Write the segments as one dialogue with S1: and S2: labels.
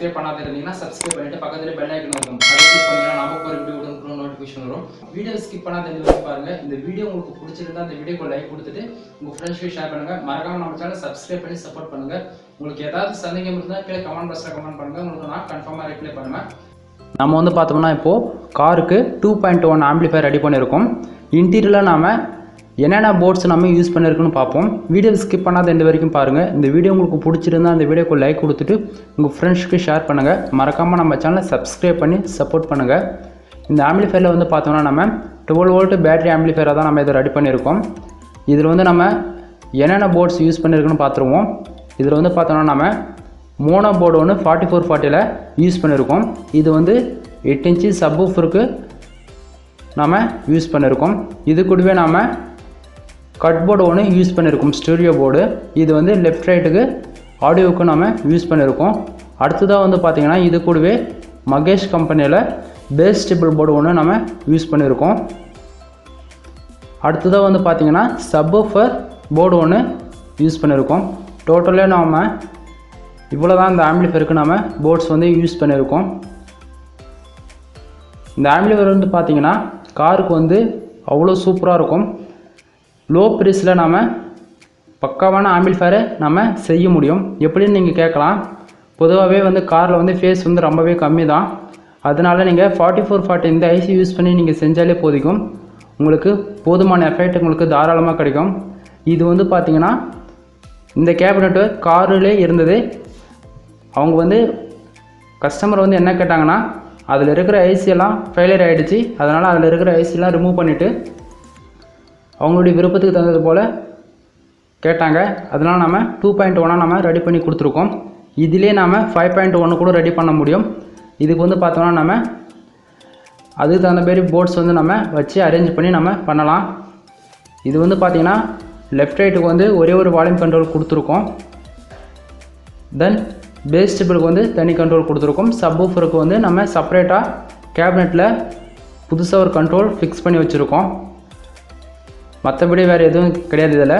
S1: Subscribe பண்ணாத இருந்தீங்கன்னா subscribe பண்ணிட்டு பக்கத்துல பெல் ஐகான் இருக்கும். அதை கிளிக் பண்ணீங்கன்னா நமக்கு ஒரு வீடியோ உடனுக்குடன் நோட்டிஃபிகேஷன் வரும். வீடியோ ஸ்கிப் பண்ணாத இந்த வீடியோ பாருங்க. இந்த வீடியோ உங்களுக்கு பிடிச்சிருந்தா இந்த வீடியோக்கு லைக் கொடுத்துட்டு உங்க ஃப்ரெண்ட்ஸ்க்கு ஷேர் பண்ணுங்க. மறக்காம நம்ம சேனலை சப்ஸ்கிரைப் பண்ணி சப்போர்ட் பண்ணுங்க. உங்களுக்கு ஏதாவது சந்தேகம் இருந்தா கீழே கமெண்ட் பாக்ஸ்ல கமெண்ட் பண்ணுங்க. உங்களுக்கு நான் கன்ஃபார்மா ரிப்ளை பண்ணுவேன். நம்ம வந்து பார்த்தோம்னா இப்போ காருக்கு 2.1 ஆம்பிளிஃபையர் ரெடி பண்ணியிருக்கோம். இன்டீரியரில் நாம என்னென்ன போர்ட்ஸ் நம்ம யூஸ் பண்ணியிருக்குன்னு பார்ப்போம். வீடியோ ஸ்கிப் பண்ணாத இந்த வரைக்கும் பாருங்கள். இந்த வீடியோ உங்களுக்கு பிடிச்சிருந்தா இந்த வீடியோக்கு லைக் கொடுத்துட்டு உங்கள் ஃப்ரெண்ட்ஸ்க்கு ஷேர் பண்ணுங்கள். மறக்காமல் நம்ம சேனலை சப்ஸ்கிரைப் பண்ணி சப்போர்ட் பண்ணுங்கள். இந்த ஆம்பிளிஃபையரில் வந்து பார்த்தோம்னா நம்ம 12 வோல்ட் பேட்டரி ஆம்பிளிஃபையராக தான் நம்ம இதை ரெடி பண்ணியிருக்கோம். இதில் வந்து நம்ம என்னென்ன போர்ட்ஸ் யூஸ் பண்ணியிருக்குன்னு பார்த்துருவோம். இதில் வந்து பார்த்தோம்னா நம்ம மோனோ போர்டு ஒன்று 4440 யூஸ் பண்ணியிருக்கோம். இது வந்து 8 இன்ச்சு சப்வூஃபருக்கு நம்ம யூஸ் பண்ணியிருக்கோம். இது கூடவே நாம் கட் போர்டு ஒன்று யூஸ் பண்ணியிருக்கோம், ஸ்டூடியோ போர்டு. இது வந்து லெஃப்ட் ரைட்டுக்கு ஆடியோவுக்கு நம்ம யூஸ் பண்ணியிருக்கோம். அடுத்ததாக வந்து பார்த்திங்கன்னா இது கூடவே மகேஷ் கம்பெனியில் பேஸ் ஸ்டேபிள் போர்டு ஒன்று நம்ம யூஸ் பண்ணியிருக்கோம். அடுத்ததாக வந்து பார்த்திங்கன்னா சப்வூஃபர் போர்டு ஒன்று யூஸ் பண்ணியிருக்கோம். டோட்டலாக நாம் இவ்வளோ தான் இந்த ஆம்பிளிஃபையருக்கு நம்ம போர்ட்ஸ் வந்து யூஸ் பண்ணியிருக்கோம். இந்த ஆம்பிளிஃபையர் வந்து பார்த்திங்கன்னா காருக்கு வந்து அவ்வளோ சூப்பராக இருக்கும். லோ ப்ரைஸில் நாம் பக்காவான ஆம்பிளிஃபையரை நம்ம செய்ய முடியும். எப்படின்னு நீங்கள் கேட்கலாம். பொதுவாகவே வந்து காரில் வந்து ஃபேஸ் வந்து ரொம்பவே கம்மி தான். அதனால் நீங்கள் 4440 இந்த ஐசி யூஸ் பண்ணி நீங்கள் செஞ்சாலே போதிக்கும். உங்களுக்கு போதுமான எஃபெக்ட் உங்களுக்கு தாராளமாக கிடைக்கும். இது வந்து பார்த்திங்கன்னா இந்த கேபினெட்டு காரிலே இருந்தது. அவங்க வந்து கஸ்டமர் வந்து என்ன கேட்டாங்கன்னா, அதில் இருக்கிற ஐசியெல்லாம் ஃபெயிலியர் ஆகிடுச்சு, அதனால் அதில் இருக்கிற ஐசியெல்லாம் ரிமூவ் பண்ணிவிட்டு அவங்களுடைய விருப்பத்துக்கு தகுந்தது போல் கேட்டாங்க. அதனால் நம்ம 2.1 நம்ம ரெடி பண்ணி கொடுத்துருக்கோம். இதிலே நாம் 5.1 கூட ரெடி பண்ண முடியும். இதுக்கு வந்து பார்த்தோம்னா நம்ம அதுக்கு தகுந்த மாதிரி போர்ட்ஸ் வந்து நம்ம வச்சு அரேஞ்ச் பண்ணி நம்ம பண்ணலாம். இது வந்து பார்த்திங்கன்னா லெஃப்ட் ரைட்டுக்கு வந்து ஒரே ஒரு வால்யூம் கண்ட்ரோல் கொடுத்துருக்கோம். தென் பேஸ் ஸ்டேபிளுக்கு வந்து தனி கண்ட்ரோல் கொடுத்துருக்கோம். சப்வூஃபருக்கு வந்து நம்ம செப்பரேட்டாக கேபினெட்டில் புதுசாக ஒரு கண்ட்ரோல் ஃபிக்ஸ் பண்ணி வச்சுருக்கோம். மற்றபடி வேறு எதுவும் கிடையாது இதில்.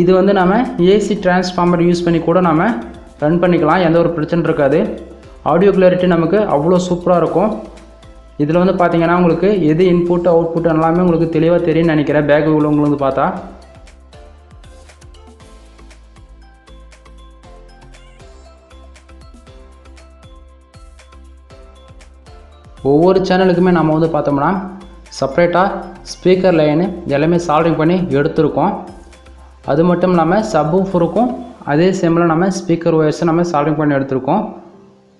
S1: இது வந்து நம்ம ஏசி டிரான்ஸ்ஃபார்மர் யூஸ் பண்ணி கூட நம்ம ரன் பண்ணிக்கலாம், எந்த ஒரு பிரச்சனை இருக்காது. ஆடியோ கிளாரிட்டி நமக்கு அவ்வளோ சூப்பராக இருக்கும். இதில் வந்து பார்த்திங்கன்னா உங்களுக்கு எது இன்புட் அவுட்புட் எல்லாமே உங்களுக்கு தெளிவாக தெரியும்னு நினைக்கிறேன். பேக் உங்களுக்கு பார்த்தா ஒவ்வொரு சேனலுக்குமே நம்ம வந்து பார்த்தோம்னா செப்பரேட்டாக ஸ்பீக்கர் லைனு எல்லாமே சால்டிங் பண்ணி எடுத்துருக்கோம். அது மட்டும் இல்லாமல் சப்வூஃபருக்கும் அதே சேமில் நம்ம ஸ்பீக்கர் ஒயர்ஸை நம்ம சால்டிங் பண்ணி எடுத்துருக்கோம்.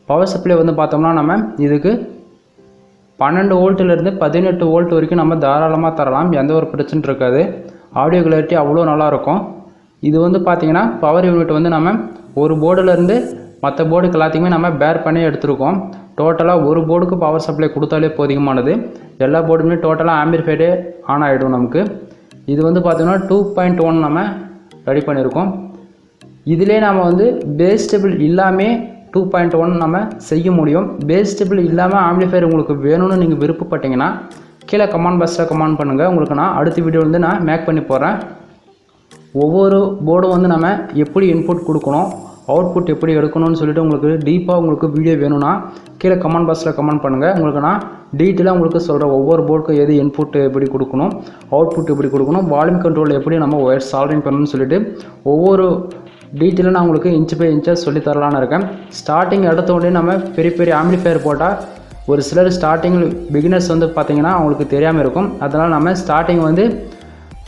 S1: பவர் சப்ளை வந்து பார்த்தோம்னா நம்ம இதுக்கு 12 வோல்ட்டிலேருந்து 18 வோல்ட் வரைக்கும் நம்ம தாராளமாக தரலாம், எந்த ஒரு பிரச்சனை இருக்காது. ஆடியோ கிளாரிட்டி அவ்வளோ நல்லாயிருக்கும். இது வந்து பார்த்திங்கன்னா பவர் யூனிட் வந்து நம்ம ஒரு போர்டிலேருந்து மற்ற போர்டுக்கு எல்லாத்தையுமே நம்ம பேர் பண்ணி எடுத்துருக்கோம். டோட்டலாக ஒரு போர்டுக்கு பவர் சப்ளை கொடுத்தாலே போதிகமானது. எல்லா போர்டுமே டோட்டலாக ஆம்பிளிஃபைடே ஆன் ஆகிடும் நமக்கு. இது வந்து பார்த்திங்கன்னா 2.1 நம்ம ரெடி பண்ணியிருக்கோம். இதிலே நம்ம வந்து பேஸ் ஸ்டேபிள் இல்லாமல் 2.1 நம்ம செய்ய முடியும். பேஸ் ஸ்டேபிள் இல்லாமல் ஆம்பிளிஃபையர் உங்களுக்கு வேணும்னு நீங்கள் விருப்பப்பட்டீங்கன்னா கீழே கமெண்ட் பாக்ஸில் கமெண்ட் பண்ணுங்கள். உங்களுக்கு நான் அடுத்த வீடியோ வந்து நான் மேக் பண்ணி போடுறேன். ஒவ்வொரு போர்டும் வந்து நம்ம எப்படி இன்புட் கொடுக்கணும், அவுட்புட் எப்படி எடுக்கணும்னு சொல்லிட்டு உங்களுக்கு டீப்பாக உங்களுக்கு வீடியோ வேணும்னா கீழே கமெண்ட் பாக்ஸில் கமெண்ட் பண்ணுங்கள். உங்களுக்கு நான் டீட்டெயிலாக உங்களுக்கு சொல்கிறேன். ஒவ்வொரு போர்டுக்கும் எது இன்புட் எப்படி கொடுக்கணும், அவுட்புட் எப்படி கொடுக்கணும், வால்யூம் கண்ட்ரோல் எப்படி நம்ம ஒயர் சால்விங் பண்ணணும்னு சொல்லிட்டு ஒவ்வொரு டீட்டெயிலும் நான் உங்களுக்கு இன்ச் பை இன்ச்சாக சொல்லி தரலான்னு இருக்கேன். ஸ்டார்டிங் எடுத்த உடனே நம்ம பெரிய பெரிய ஆம்பிளிஃபையர் போட்டால் ஒரு சிலர் ஸ்டார்டிங் பிகினர்ஸ் வந்து பார்த்திங்கன்னா அவங்களுக்கு தெரியாமல் இருக்கும். அதனால் நம்ம ஸ்டார்டிங் வந்து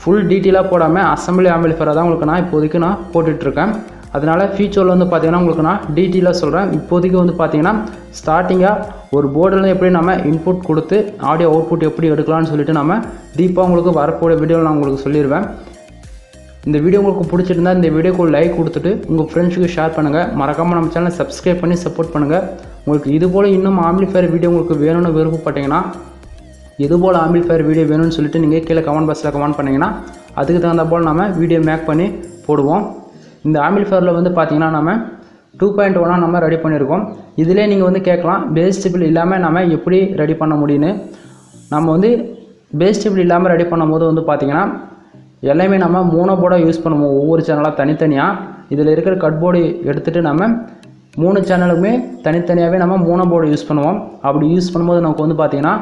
S1: ஃபுல் டீட்டெயிலாக போடாமல் அசம்பிளி ஆம்பிளிஃபையராக தான் உங்களுக்கு நான் இப்போதைக்கு நான் போட்டுட்ருக்கேன். அதனால் ஃபியூச்சரில் வந்து பார்த்திங்கன்னா உங்களுக்கு நான் டீட்டெயிலாக சொல்கிறேன். இப்போதைக்கு வந்து பார்த்திங்கன்னா ஸ்டார்டிங்காக ஒரு போர்டில் எப்படி நம்ம இன்புட் கொடுத்து ஆடியோ அவுட்புட் எப்படி எடுக்கலாம்னு சொல்லிட்டு நம்ம டீப்பாக உங்களுக்கு வரக்கூடிய வீடியோவில் நான் உங்களுக்கு சொல்லிடுவேன். இந்த வீடியோ உங்களுக்கு பிடிச்சிருந்தா இந்த வீடியோக்கு ஒரு லைக் கொடுத்துட்டு உங்கள் ஃப்ரெண்ட்ஸுக்கு ஷேர் பண்ணுங்கள். மறக்காமல் நம்ம சேனலை சப்ஸ்கிரைப் பண்ணி சப்போர்ட் பண்ணுங்கள். உங்களுக்கு இதுபோல் இன்னும் ஆம்பிளிஃபையர் வீடியோ உங்களுக்கு வேணும்னு விருப்பப்பட்டீங்கன்னா, இதுபோல் ஆம்பிளிஃபையர் வீடியோ வேணும்னு சொல்லிட்டு நீங்கள் கீழே கமெண்ட் பாக்ஸில் கமெண்ட் பண்ணிங்கன்னா அதுக்கு தகுந்த போல் நம்ம வீடியோ மேக் பண்ணி போடுவோம். இந்த ஆம்பிளிஃபையரில் வந்து பார்த்திங்கன்னா நம்ம 2.1 நம்ம ரெடி பண்ணியிருக்கோம். இதிலே நீங்கள் வந்து கேட்கலாம் பேஸ் ஸ்டேபிள் இல்லாமல் நம்ம எப்படி ரெடி பண்ண முடியும்னு. நம்ம வந்து பேஸ் ஸ்டேபிள் இல்லாமல் ரெடி பண்ணும்போது வந்து பார்த்திங்கன்னா எல்லாமே நம்ம மோனோ போர்டாக யூஸ் பண்ணுவோம். ஒவ்வொரு சேனலாக தனித்தனியாக இதில் இருக்கிற கட் போர்டு எடுத்துகிட்டு நம்ம 3 சேனலுக்குமே தனித்தனியாகவே நம்ம மோனோ போர்டு யூஸ் பண்ணுவோம். அப்படி யூஸ் பண்ணும்போது நமக்கு வந்து பார்த்திங்கன்னா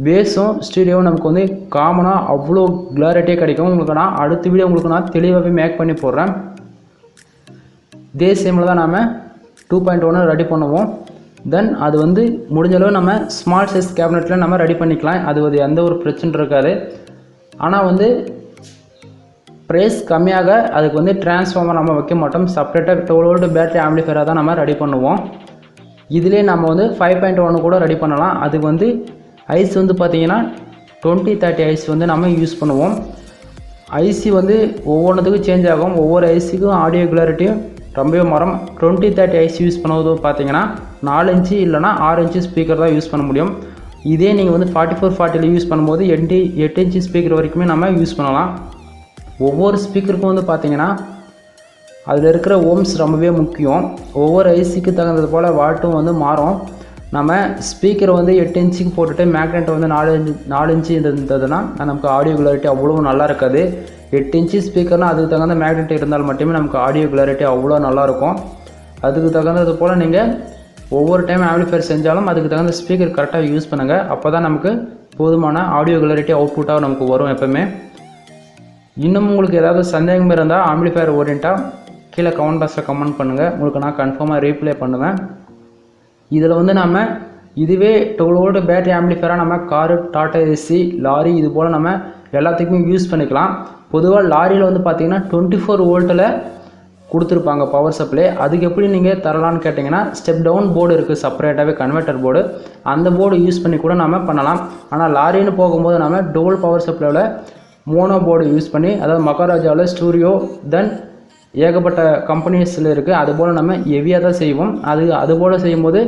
S1: பேஸும் ஸ்டீரியோவும் நமக்கு வந்து காமனாக அவ்வளோ கிளாரிட்டியாக கிடைக்கும். உங்களுக்கு நான் அடுத்த வீடியோ உங்களுக்கு நான் தெளிவாகவே மேக் பண்ணி போடுறேன். இதே சேமில் தான் நாம் 2.1 ரெடி பண்ணுவோம். தென் அது வந்து முடிஞ்சளவு நம்ம ஸ்மால் சைஸ் கேபினெட்டில் நம்ம ரெடி பண்ணிக்கலாம். அது எந்த ஒரு பிரச்சனை இருக்காது. ஆனால் வந்து ப்ரைஸ் கம்மியாக அதுக்கு வந்து டிரான்ஸ்ஃபார்மர் நம்ம வைக்க மாட்டோம். செப்பரேட்டாக 12 வோல்ட் பேட்டரி ஆம்பிளிஃபையராக தான் நம்ம ரெடி பண்ணுவோம். இதிலே நம்ம வந்து 5.1 கூட ரெடி பண்ணலாம். அதுக்கு வந்து ஐசி வந்து பார்த்திங்கன்னா 2030 ஐசி வந்து நம்ம யூஸ் பண்ணுவோம். ஐசி வந்து ஒவ்வொன்றுத்துக்கும் சேஞ்ச் ஆகும். ஒவ்வொரு ஐசிக்கும் ஆடியோ கிளாரிட்டியும் ரொம்பவே மாறும். 2030 ஐசி யூஸ் பண்ணுவது பார்த்திங்கன்னா 4 இன்ச்சு இல்லைனா 6 இன்ச்சு ஸ்பீக்கர் தான் யூஸ் பண்ண முடியும். இதே நீங்கள் வந்து 4440 யூஸ் பண்ணும்போது 8 இன்ச்சு ஸ்பீக்கர் வரைக்குமே நம்ம யூஸ் பண்ணலாம். ஒவ்வொரு ஸ்பீக்கருக்கும் வந்து பார்த்திங்கன்னா அதில் இருக்கிற ஓம்ஸ் ரொம்பவே முக்கியம். ஒவ்வொரு ஐசிக்கு தகுந்தது போல் வாட்டும் வந்து மாறும். நம்ம ஸ்பீக்கரை வந்து 8 இன்ச்சுக்கு போட்டுட்டு மேக்னெட்டை வந்து 4 இன்ச்சு இருந்ததுன்னா நமக்கு ஆடியோ கிளாரிட்டி அவ்வளோ நல்லா இருக்காது. 8 இன்ச்சு ஸ்பீக்கர்னால் அதுக்கு தகுந்த மேக்னெட் இருந்தால் மட்டுமே நமக்கு ஆடியோ கிளாரிட்டி அவ்வளோ நல்லாயிருக்கும். அதுக்கு தகுந்தது போல் நீங்கள் ஒவ்வொரு டைம் ஆம்பிளிஃபையர் செஞ்சாலும் அதுக்கு தகுந்த ஸ்பீக்கர் கரெக்டாக யூஸ் பண்ணுங்கள். அப்போ தான் நமக்கு போதுமான ஆடியோ கிளாரிட்டி அவுட்புட்டாக நமக்கு வரும் எப்போவுமே. இன்னும் உங்களுக்கு ஏதாவது சந்தேகம் இருந்தால் ஆம்பிளிஃபையர் ஓரியண்டாக கீழே கமெண்ட் பாக்ஸில் கமெண்ட் பண்ணுங்கள். உங்களுக்கு நான் கன்ஃபார்மாக ரீப்ளை பண்ணுவேன். இதில் வந்து நம்ம இதுவே 12 வோல்ட் பேட்டரி ஆம்பிளிஃபையராக நம்ம காரு, டாடா ஏசி, லாரி இது போல் நம்ம எல்லாத்துக்குமே யூஸ் பண்ணிக்கலாம். பொதுவாக லாரியில் வந்து பார்த்திங்கன்னா 24 வோல்ட்டில் கொடுத்துருப்பாங்க பவர் சப்ளை. அதுக்கு எப்படி நீங்கள் தரலான்னு கேட்டிங்கன்னா ஸ்டெப் டவுன் போர்டு இருக்குது, செப்பரேட்டாகவே கன்வெர்ட்டர் போர்டு. அந்த போர்டு யூஸ் பண்ணி கூட நம்ம பண்ணலாம். ஆனால் லாரின்னு போகும்போது நம்ம டோல் பவர் சப்ளைவில் மோனோ போர்டு யூஸ் பண்ணி, அதாவது மகாராஜாவில் ஸ்டூடியோ தென் ஏகப்பட்ட கம்பெனிஸில் இருக்குது. அதுபோல் நம்ம ஹெவியாக தான் செய்வோம். அதுபோல் செய்யும்போது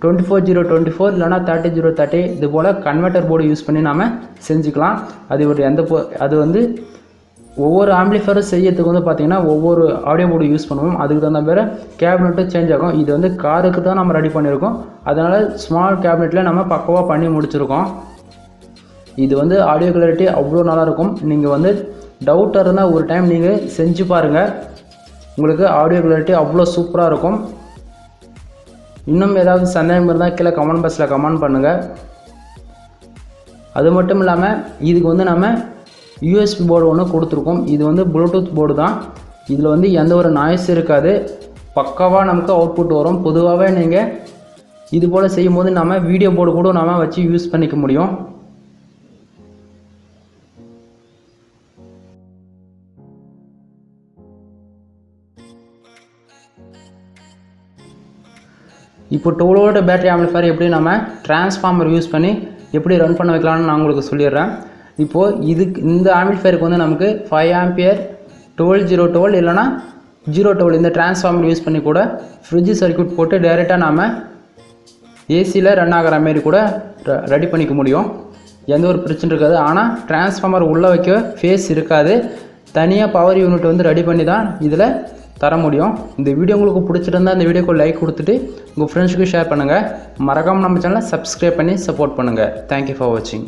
S1: 24024 இல்லைனா 30030 இது போல் கன்வெர்ட்டர் போர்டு யூஸ் பண்ணி நம்ம செஞ்சுக்கலாம். அது வந்து ஒவ்வொரு ஆம்பிளிஃபையரும் செய்யறதுக்கு வந்து பார்த்திங்கன்னா ஒவ்வொரு ஆடியோ போர்டு யூஸ் பண்ணுவோம். அதுக்கு தகுந்த மாதிரி கேபினெட்டும் சேஞ்ச் ஆகும். இது வந்து காருக்கு தான் நம்ம ரெடி பண்ணியிருக்கோம். அதனால் ஸ்மால் கேபினெட்டில் நம்ம பக்கவாக பண்ணி முடிச்சிருக்கோம். இது வந்து ஆடியோ கிளாரிட்டி அவ்வளோ நல்லாயிருக்கும். நீங்கள் வந்து டவுட்டாக இருந்தால் ஒரு டைம் நீங்கள் செஞ்சு பாருங்கள். உங்களுக்கு ஆடியோ கிளாரிட்டி அவ்வளோ சூப்பராக இருக்கும். இன்னும் ஏதாவது சந்தேகம் இருந்தால் கீழே கமெண்ட் பாக்ஸில் கமெண்ட் பண்ணுங்கள். அது மட்டும் இல்லாமல் இதுக்கு வந்து நம்ம யூஎஸ்பி போர்டு ஒன்று கொடுத்துருக்கோம். இது வந்து ப்ளூடூத் போர்டு தான். இதில் வந்து எந்த ஒரு நாய்ஸ் இருக்காது. பக்காவாக நமக்கு அவுட்புட் வரும். பொதுவாகவே நீங்கள் இது போல் செய்யும்போது நம்ம வீடியோ போர்டு கூட நம்ம வச்சு யூஸ் பண்ணிக்க முடியும். இப்போ 12 வோல்ட் பேட்டரி ஆம்பிளிஃபையர் எப்படி நம்ம டிரான்ஸ்ஃபார்மர் யூஸ் பண்ணி எப்படி ரன் பண்ண வைக்கலாம்னு நான் உங்களுக்கு சொல்லிடுறேன். இப்போது இந்த ஆம்பிளிஃபையருக்கு வந்து நமக்கு 5 ஆம்பியர் 12012 இல்லைனா 012 இந்த டிரான்ஸ்ஃபார்மர் யூஸ் பண்ணி கூட ஃப்ரிட்ஜ் சர்க்யூட் போட்டு டைரெக்டாக நாம் ஏசியில் ரன் ஆகிற மாரி கூட ரெடி பண்ணிக்க முடியும். எந்த ஒரு பிரச்சனை இருக்காது. ஆனால் டிரான்ஸ்ஃபார்மர் உள்ளே வைக்க ஃபேஸ் இருக்காது. தனியாக பவர் யூனிட் வந்து ரெடி பண்ணி தான் இதில் தர முடியும். இந்த வீடியோ உங்களுக்கு பிடிச்சிருந்தால் இந்த வீடியோக்கு லைக் கொடுத்துட்டு உங்கள் ஃப்ரெண்ட்ஸுக்கு ஷேர் பண்ணுங்கள். மறக்காமல் நம்ம சேனலை சப்ஸ்கிரைப் பண்ணி சப்போர்ட் பண்ணுங்கள். தேங்க்யூ ஃபார் வாட்சிங்.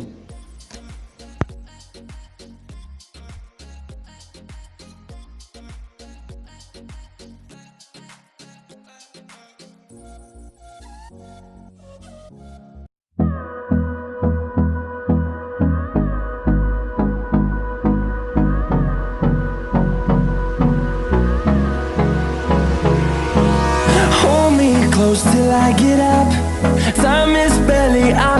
S2: Close till I get up. Time is barely on